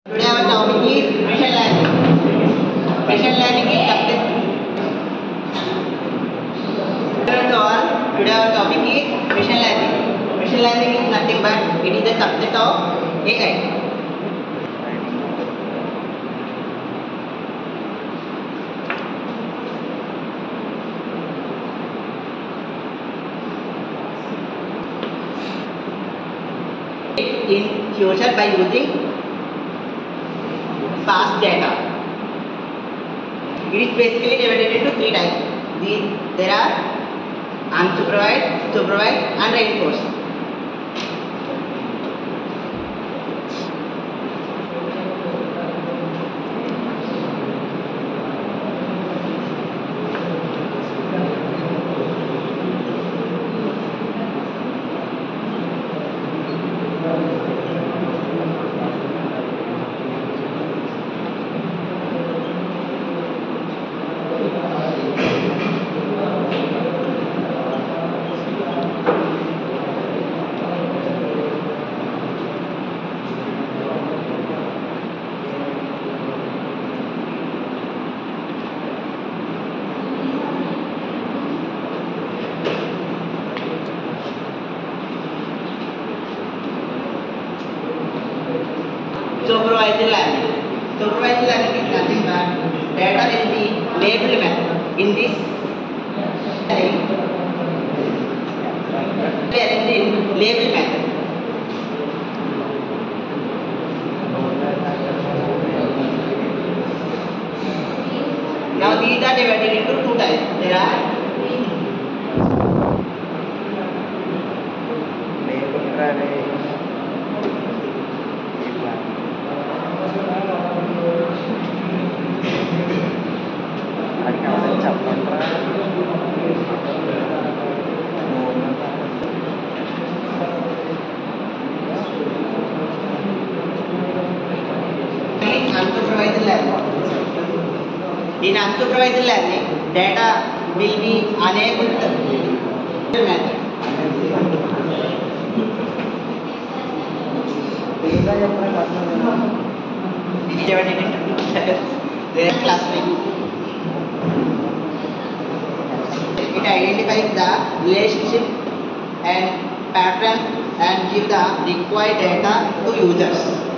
Today our topic is machine learning. Machine learning is subject. Today our topic is machine learning. Machine learning is nothing but it is the subject of AI. In future by using past data. It is basically divided into three types. There are unsupervised, supervised and reinforced. Supervised learning. Supervised learning is nothing but data will be labeled method. In this arranged in label method. Now these are divided into two types. There are unsupervised learning. In unsupervised learning, data will be enabled method. Divided into two types. There is clustering. It identifies the relationship and patterns and give the required data to users.